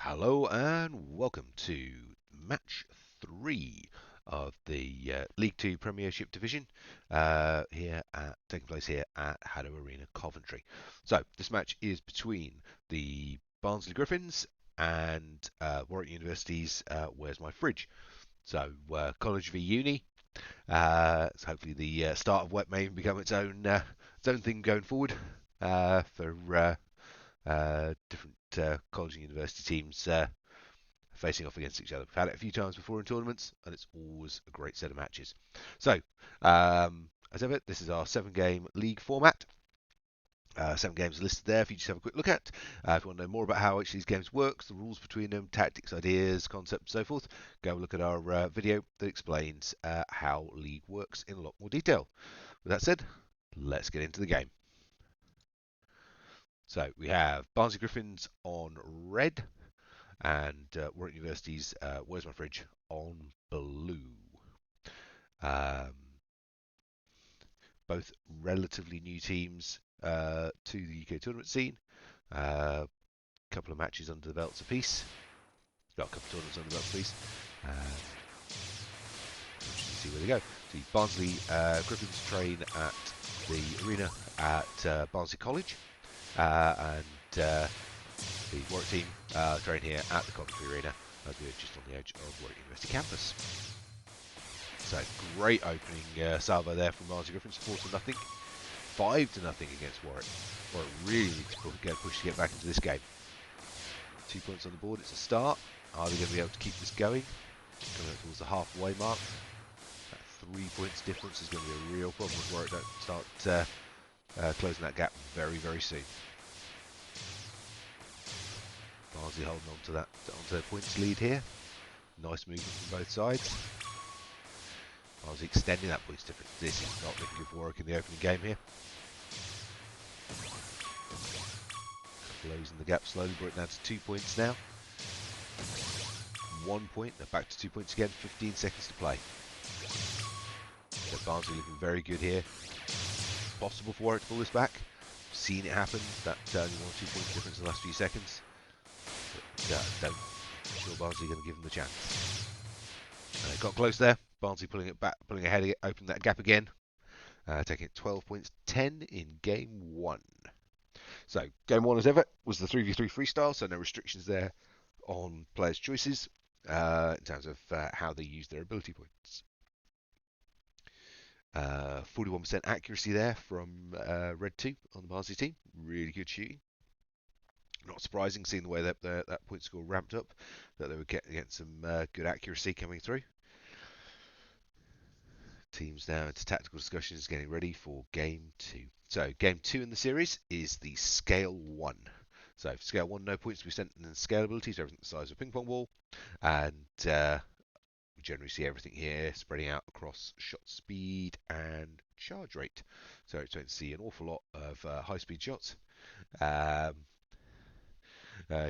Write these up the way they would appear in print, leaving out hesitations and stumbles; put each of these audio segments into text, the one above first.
Hello and welcome to match 3 of the League 2 Premiership division taking place here at HADO Arena, Coventry. So this match is between the Barnsley Griffins and Warwick University's Where's My Fridge? So college v uni. So hopefully the start of what may become its own thing going forward for different college and university teams facing off against each other. We've had it a few times before in tournaments, and it's always a great set of matches. So, as ever, this is our 7-game league format. 7 games are listed there for you to have a quick look at. If you want to know more about how each of these games works, the rules between them, tactics, ideas, concepts, and so forth, go look at our video that explains how league works in a lot more detail. With that said, let's get into the game. So we have Barnsley Griffins on red and Warwick University's Where's My Fridge on blue. Um, both relatively new teams to the UK tournament scene. A couple of matches under the belts apiece. Got a couple of tournaments under the belts apiece. See where they go. So Barnsley Griffins train at the arena at Barnsley College, and the Warwick team train here at the Coventry Arena, just on the edge of Warwick University campus. So great opening salvo there from Barnsley Griffins, 4-0, 5-0 against Warwick. Warwick really needs to push to get back into this game. 2 points on the board, it's a start. Are they going to be able to keep this going? Coming up towards the halfway mark. That 3 points difference is going to be a real problem if Warwick don't start closing that gap very, very soon. Barnsley holding on to onto their points lead here. Nice movement from both sides. Barnsley extending that points difference. This is not looking good for Warwick in the opening game here. Closing the gap slowly, brought it down to 2 points now. 1 point, they're back to 2 points again, 15 seconds to play. So Barnsley looking very good here. Possible for Warwick to pull this back. Seen it happen, that only 1 or 2 points difference in the last few seconds. But I'm sure Barnsley are going to give them the chance. Got close there. Barnsley pulling it back, pulling ahead, opening that gap again. Taking it 12 points, 10 in game 1. So game 1 as ever was the 3v3 freestyle, so no restrictions there on players' choices in terms of how they use their ability points. 41% accuracy there from Red 2 on the Barnsley team. Really good shooting. Not surprising, seeing the way that that point score ramped up, that they would get some good accuracy coming through. Teams now into tactical discussions, getting ready for game 2. So game 2 in the series is the scale 1. So for scale 1, no points to be sent, and then scale abilities, everything the size of a ping pong ball, and we generally see everything here spreading out across shot speed and charge rate. So it's going to see an awful lot of high-speed shots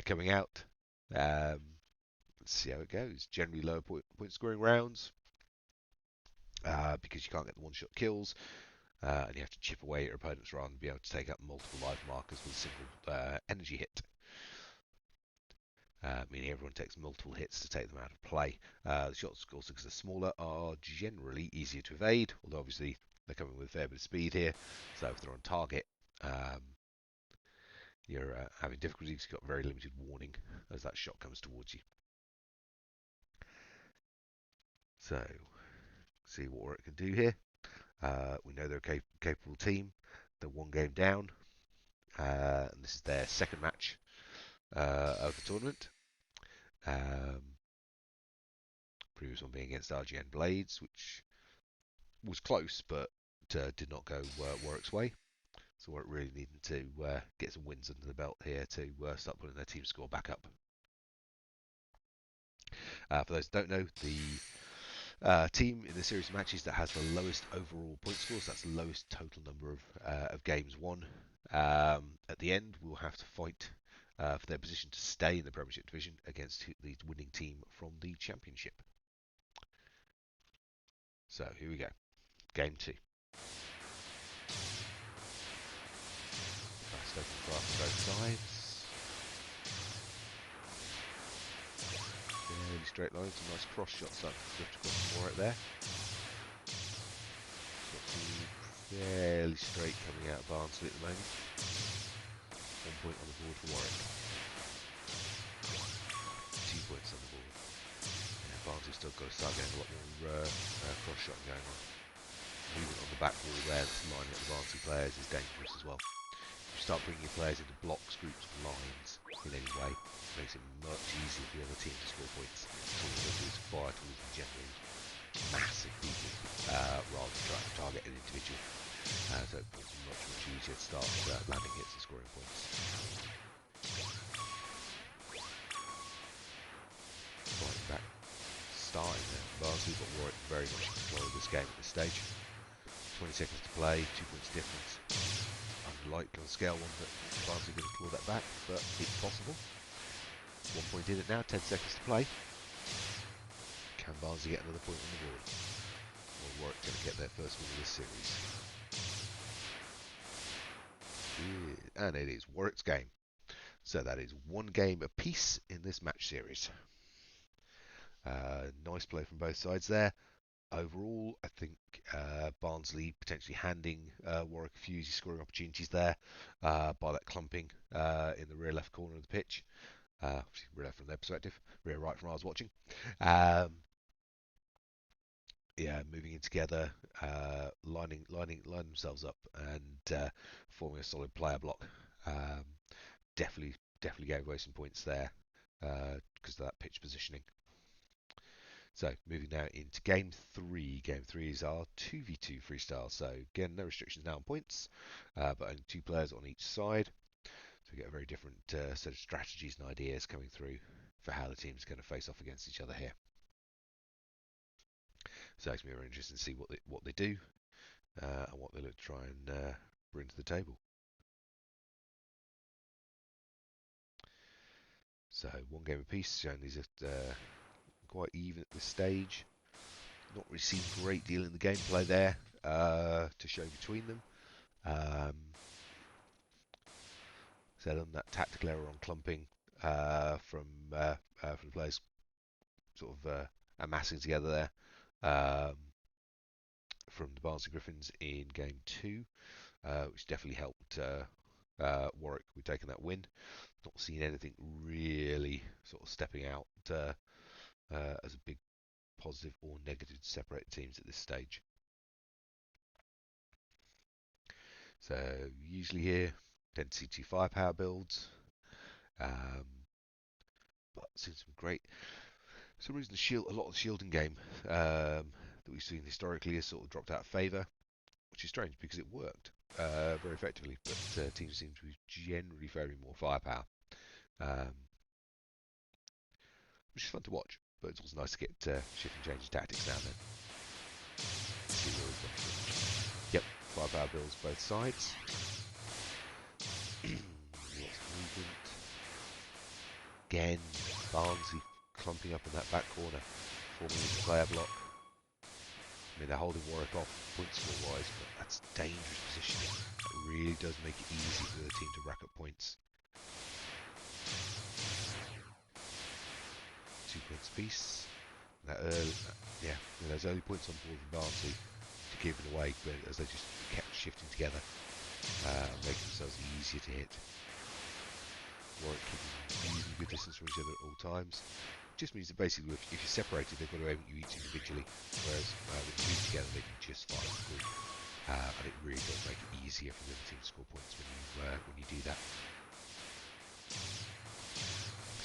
coming out. Let's see how it goes. Generally lower point scoring rounds because you can't get the one-shot kills. And you have to chip away at your opponents rather than be able to take out multiple life markers with a single energy hit. Meaning everyone takes multiple hits to take them out of play. The shots, also because they're smaller, are generally easier to evade, although obviously they're coming with a fair bit of speed here, so if they're on target, you're having difficulties. You've got very limited warning as that shot comes towards you. So, see what Warwick can do here. We know they're a capable team. They're 1 game down, and this is their second match of the tournament. Previous one being against RGN Blades, which was close, but did not go Warwick's way. So Warwick really needing to get some wins under the belt here to start putting their team score back up. For those who don't know, the team in the series of matches that has the lowest overall point scores, that's the lowest total number of games won, at the end will have to fight for their position to stay in the Premiership division against the winning team from the Championship. So here we go, game 2. Fast open draft on both sides. straight lines, a nice cross shot starting to drift across the Warwick there. Got some fairly straight coming out of Barnsley at the moment. 1 point on the board for Warwick. 2 points on the board. Yeah, Barnsley's still got to start getting a lot more cross shot going on. Movement on the back wall there that's lining up the Barnsley players is dangerous as well. If you start bringing your players into blocks, groups, and lines in any way, it makes it much easier for the other team to score points. So what they'll do is fire towards the general massive people rather than trying to target an individual. So it's much easier to start landing hits and scoring points. Right back, starting there. Barnsley got Warwick very much in control of this game at this stage. 20 seconds to play, 2 points difference. Unlikely on scale 1, but Barnsley going to claw that back, but it's possible. 1 point in it now, 10 seconds to play. Can Barnsley get another point on the board? Or Warwick going to get their first win of this series? Yeah, and it is Warwick's game. So that is 1 game apiece in this match series. Nice play from both sides there. Overall, I think Barnsley potentially handing Warwick a few easy scoring opportunities there by that clumping in the rear left corner of the pitch. Rear left from their perspective, rear right from where I was watching. Yeah, moving in together, lining themselves up, and forming a solid player block. Definitely gave away some points there because of that pitch positioning. So moving now into game 3. Game 3 is our 2v2 freestyle. So again, no restrictions now on points, but only 2 players on each side. So we get a very different set of strategies and ideas coming through for how the team's going to face off against each other here. So it's going to be very interesting to see what they do and what they look to try and bring to the table. So 1 game apiece, showing these are quite even at this stage. Not really seen a great deal in the gameplay there to show between them. So on that tactical error on clumping from the players sort of amassing together there from the Barnsley Griffins in game 2, which definitely helped Warwick with taking that win. Not seen anything really sort of stepping out as a big positive or negative to separate teams at this stage. So usually here, tend to see 2 firepower builds, but seen some great. For some reason, a lot of the shielding game that we've seen historically has sort of dropped out of favour, which is strange because it worked very effectively, but teams seem to be generally favouring more firepower, which is fun to watch. But it's also nice to get shift and change of tactics now and then. Let's see where we've got. Yep, firepower builds both sides. Lots of movement. Again, Barnsley clumping up in that back corner, forming into player block. I mean, they're holding Warwick off point score wise, but that's dangerous positioning. It really does make it easy for the team to rack up points. 2 points apiece. Those early points on board from Barnsley to keep it away, but as they just kept shifting together, making themselves easier to hit. Warwick keeping using good distance from each other at all times. Just means that basically if you're separated, they've got to aim at you each individually, whereas when you move together, they can just fire the group. And it really does make it easier for the other team to score points when you do that.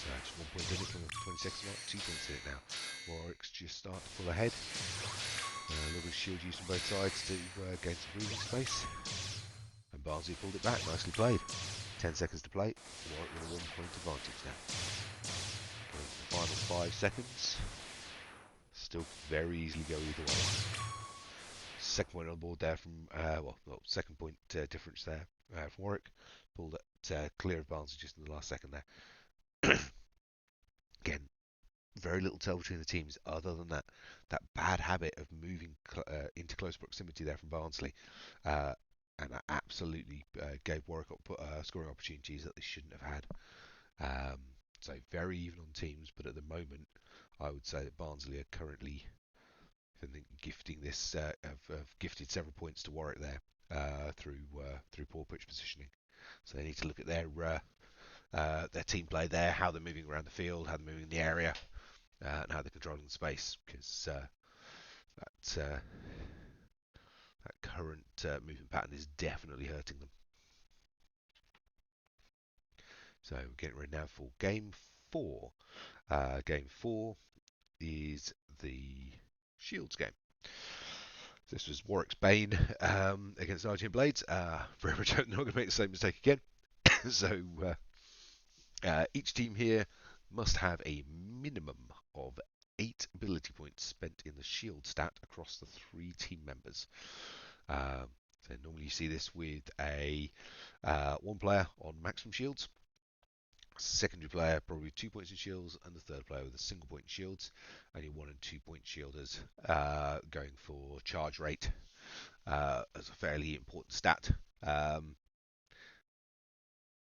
So just 1 point in it from the 26th mark, 2 points in it now. Warwick's just start to pull ahead. A little bit of shield used on both sides to gain some breathing space. And Barnsley pulled it back, nicely played. 10 seconds to play. Warwick with a 1 point advantage now. Going to the final 5 seconds. Still very easily go either way. Second point on the board there from, second point difference there from Warwick. Pulled it clear of Barnsley just in the last second there. Again, very little tell between the teams other than that bad habit of moving into close proximity there from Barnsley. And that absolutely gave Warwick scoring opportunities that they shouldn't have had. say very even on teams, but at the moment, I would say that Barnsley are currently, I think, gifting this, have gifted several points to Warwick there through poor pitch positioning. So they need to look at their team play there, how they're moving around the field, how they're moving in the area, and how they're controlling the space, because that current movement pattern is definitely hurting them. So we're getting ready now for game 4. Game 4 is the Shields game. This was Warwick's Bane against Argent Blades. Very much hope they're not going to make the same mistake again. So each team here must have a minimum of 8 ability points spent in the shield stat across the 3 team members. So normally you see this with a one player on maximum shields, secondary player probably 2 points in shields, and the third player with a single point in shields, and your 1 and 2 point shielders going for charge rate as a fairly important stat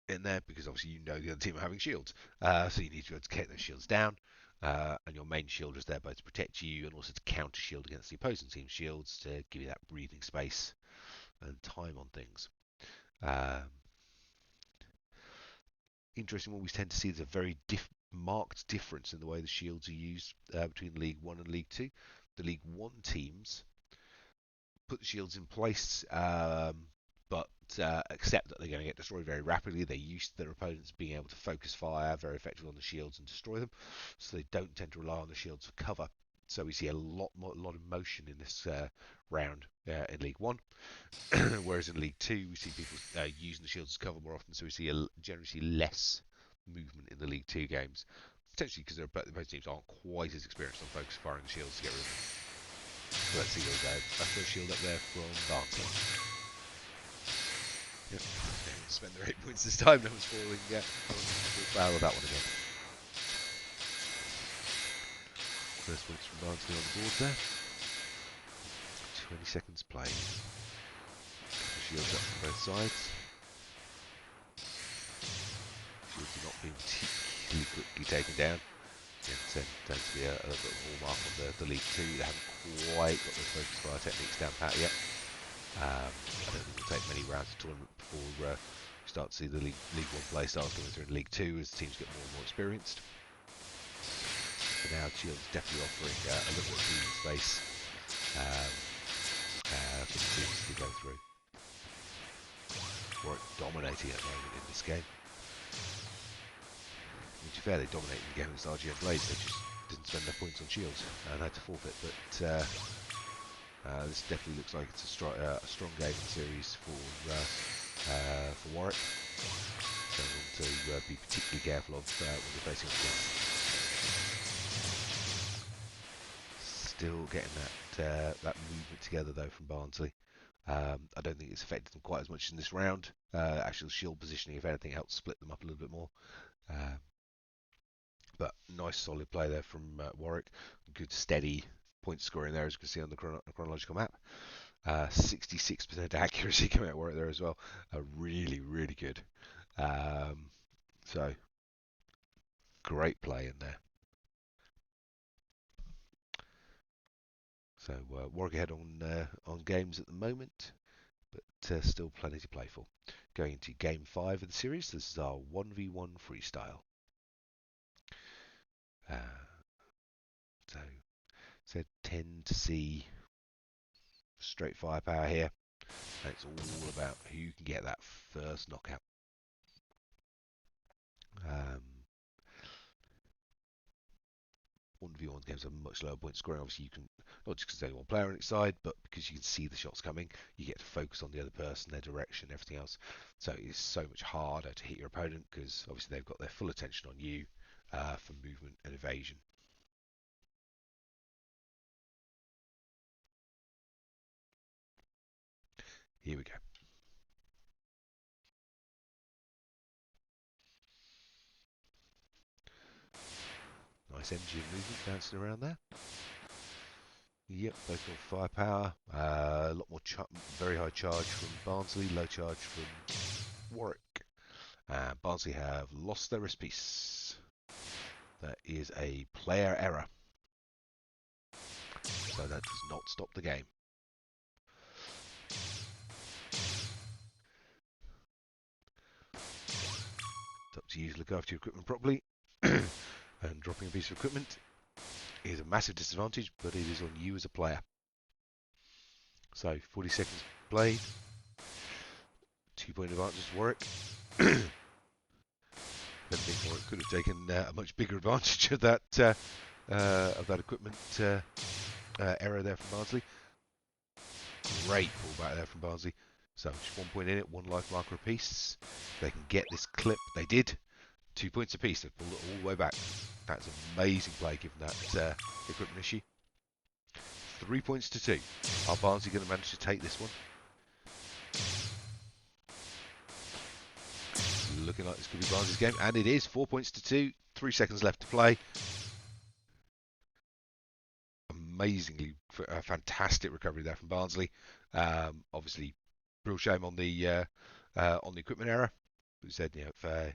in there, because obviously you know the other team are having shields, so you need to be able to get those shields down, and your main shielder is there both to protect you and also to counter shield against the opposing team's shields to give you that breathing space and time on things. Interesting one we tend to see is a very marked difference in the way the shields are used between League 1 and League 2. The League 1 teams put the shields in place, but accept that they're going to get destroyed very rapidly. They're used to their opponents being able to focus fire very effectively on the shields and destroy them, so they don't tend to rely on the shields for cover. So we see a lot of motion in this round in League 1, whereas in League 2 we see people using the shields as cover more often, so we generally see less movement in the League 2 games, potentially because both teams aren't quite as experienced on focus firing the shields to get rid of them. So let's see where we go. A first shield up there from Barnsley. Yep, they will spend their 8 points this time. No one's falling foul of that one again. First points from Barnsley on the board there. 20 seconds played. Shields up from both sides. Shields are not being particularly quickly taken down. Again, tends to be a little bit of a hallmark of the League 2. They haven't quite got those focus fire techniques down pat yet. I don't think it'll take many rounds of tournament before we start to see the League 1 play start coming through in League 2 as teams get more and more experienced. For now, Shields definitely offering a little bit of breathing space for the teams to go through. Warwick dominating at the moment in this game. To be fair, they dominated the game against RGM Blades. They just didn't spend enough points on shields and had to forfeit. But this definitely looks like it's a strong game in the series for Warwick. So we want to be particularly careful of when they're facing off against. Still getting that movement together though from Barnsley. I don't think it's affected them quite as much in this round. Actually, shield positioning, if anything, helped split them up a little bit more. But nice solid play there from Warwick. Good steady point scoring there, as you can see on the chronological map. 66% accuracy coming out of Warwick there as well. Really, really good. So great play in there. So Warwick ahead on games at the moment, but still plenty to play for. Going into game 5 of the series, this is our 1v1 freestyle. So tend to see straight firepower here, and it's all about who can get that first knockout. 1v1 games have much lower point scoring. Obviously, you can, not just because there's only one player on each side, but because you can see the shots coming, you get to focus on the other person, their direction, everything else. So it's so much harder to hit your opponent because obviously they've got their full attention on you for movement and evasion. Here we go. Nice energy and movement bouncing around there. Yep, both got firepower. A lot more, very high charge from Barnsley, low charge from Warwick. Barnsley have lost their wrist piece. is a player error. So that does not stop the game. It's up to you to look after your equipment properly. And dropping a piece of equipment is a massive disadvantage, but it is on you as a player. So 40 seconds played. 2-point advantage to Warwick. I think Warwick could have taken a much bigger advantage of that equipment error there from Barnsley. Great pullback there from Barnsley. So just 1 point in it, 1 life marker apiece. They can get this clip. They did. 2 points apiece. They pulled it all the way back. That's amazing play given that equipment issue. 3 points to 2. Are Barnsley going to manage to take this one? Looking like this could be Barnsley's game, and it is. 4 points to 2. 3 seconds left to play. Amazingly, fantastic recovery there from Barnsley. Obviously, real shame on the equipment error. We said, if the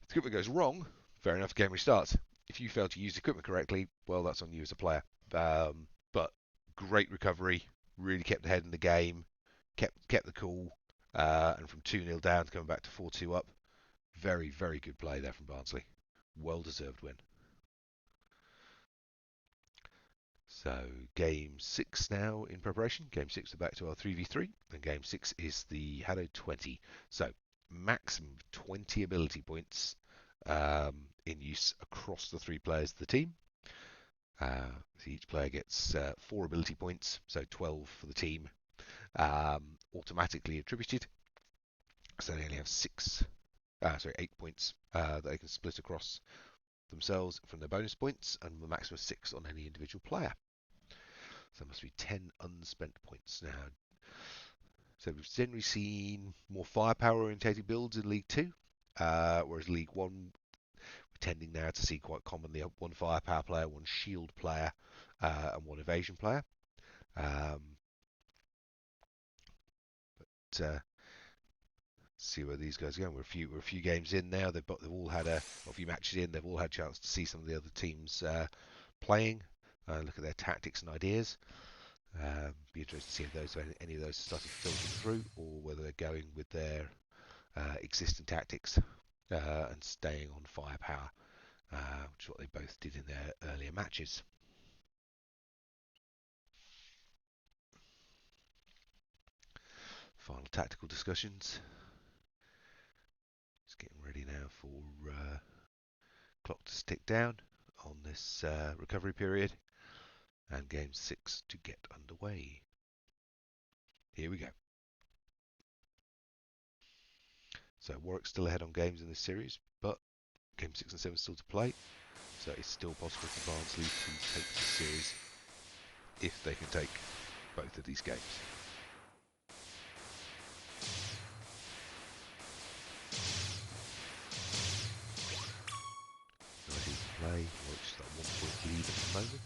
equipment goes wrong, fair enough, game restarts. If you fail to use the equipment correctly, well, that's on you as a player. But great recovery, really kept ahead in the game, kept the cool, and from 2-0 down to coming back to 4-2 up. Very, very good play there from Barnsley. Well-deserved win. So game 6 now in preparation. Game 6 we're back to our 3v3, and game 6 is the HADO 20. So maximum 20 ability points in use across the 3 players of the team. So each player gets 4 ability points, so 12 for the team, automatically attributed. So they only have 8 points that they can split across themselves from their bonus points, and the maximum of 6 on any individual player. So there must be 10 unspent points now. So we've generally seen more firepower orientated builds in League 2, whereas League 1 we're tending now to see quite commonly 1 firepower player, 1 shield player, and 1 evasion player. See where these guys are going. We're a few games in now. They've all had a few matches in. They've all had a chance to see some of the other teams playing. Look at their tactics and ideas. Be interested to see if any of those started filtering through, or whether they're going with their existing tactics and staying on firepower, which is what they both did in their earlier matches. Final tactical discussions. Just getting ready now for clock to tick down on this recovery period, and game 6 to get underway. Here we go. So Warwick's still ahead on games in this series, but game 6 and 7 still to play. So it's still possible for Barnsley to take this series if they can take both of these games. Nice easy play. Warwick's got 1 point lead at the moment.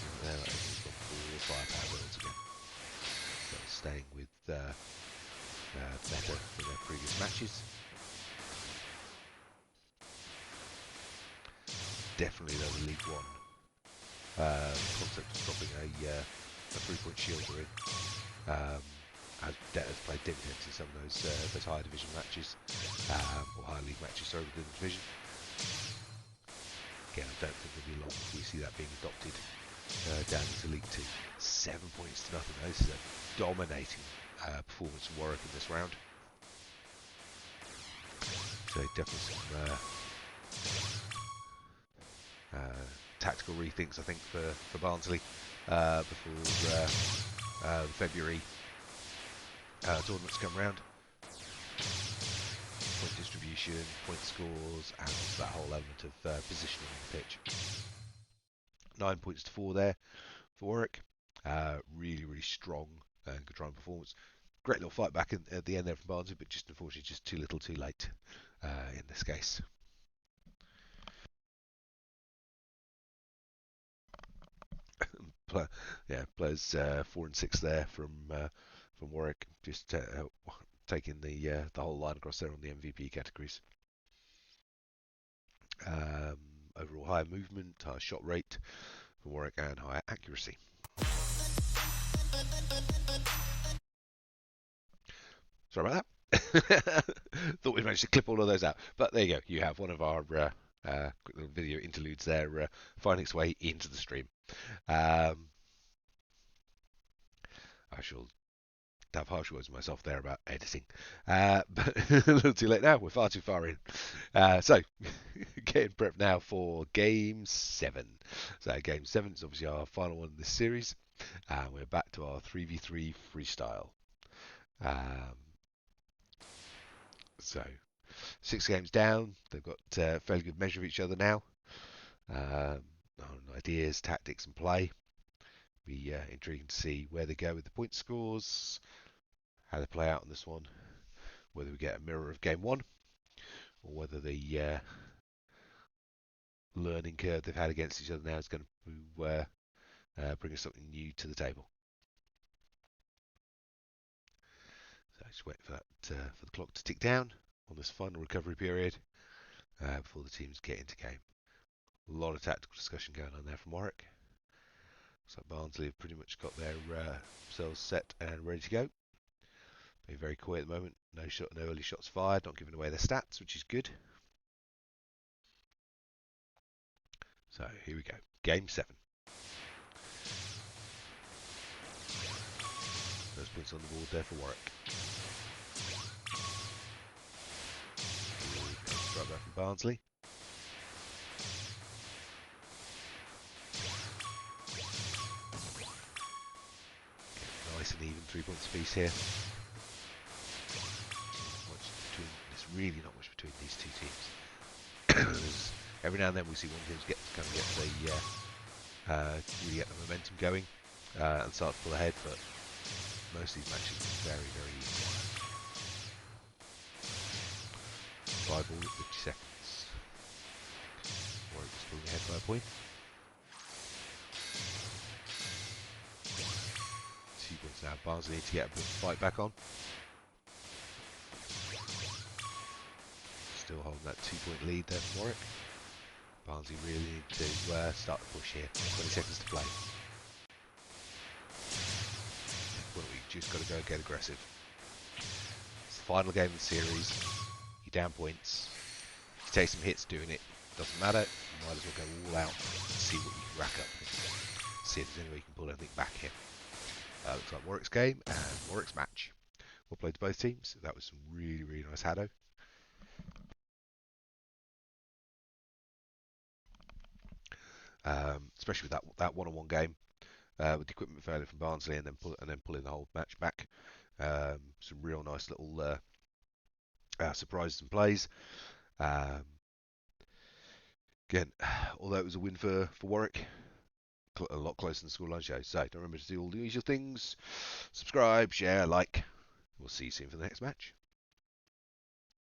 And there, he's got 4 firepower builds again. So staying with better than their previous matches. Definitely though the League 1 concept of dropping a 3-point shielder in has played dividends in some of those higher division matches, or higher league matches, sorry, within the division. Again, I don't think it'll be long before we see that being adopted down into League 2. 7 points to nothing. This is a dominating performance from Warwick in this round. So definitely some tactical rethinks, I think, for Barnsley before the February tournaments come round. Point distribution, point scores, and that whole element of positioning on the pitch. 9 points to 4 there for Warwick. Really, really strong and controlling performance. Great little fight back at the end there from Barnsley, but just unfortunately just too little too late in this case. Yeah, players 4 and 6 there from Warwick, just taking the whole line across there on the MVP categories. Um, Overall higher movement, higher shot rate for Warwick, and higher accuracy. Sorry about that. Thought we managed to clip all of those out, but there you go. You have one of our quick little video interludes there, finding its way into the stream. I shall have harsh words with myself there about editing, but a little too late now. We're far too far in. So, getting prepped now for Game 7. So, Game 7 is obviously our final one in this series, and we're back to our 3v3 freestyle. So, 6 games down. They've got a fairly good measure of each other now. On ideas, tactics, and play. Be intriguing to see where they go with the point scores, how they play out on this one, whether we get a mirror of game 1, or whether the learning curve they've had against each other now is going to bring us something new to the table. So just wait for that for the clock to tick down on this final recovery period before the teams get into game. A lot of tactical discussion going on there from Warwick. So Barnsley have pretty much got their themselves set and ready to go. Being very quiet at the moment. No early shots fired, not giving away their stats, which is good. So here we go. Game 7. First points on the board there for Warwick. Straight back from Barnsley. Nice and even 3 points apiece here. There's really not much between these two teams. Every now and then we see one team get really get the momentum going and start to pull ahead, but most of these matches are very, very easy. 5 all at 50 seconds. Warwick was pulling ahead by a point. 2 points now. Barnsley need to get a bit of fight back on. Still holding that 2-point lead there for Warwick. Barnsley really need to start the push here. 20 seconds to play. Well, we just got to go get aggressive. It's the final game of the series. You're down points. If you take some hits doing it, doesn't matter. You might as well go all out and see what you can rack up. See if there's any way you can pull anything back here. Looks like Warwick's game and Warwick's match. Well played to both teams. That was some really, really nice HADO. Especially with that one-on-one game with the equipment failure from Barnsley, and then pulling the whole match back. Some real nice little surprises and plays. Again, although it was a win for Warwick, a lot closer than the scoreline shows. So don't remember to do all the usual things: subscribe, share, like. We'll see you soon for the next match.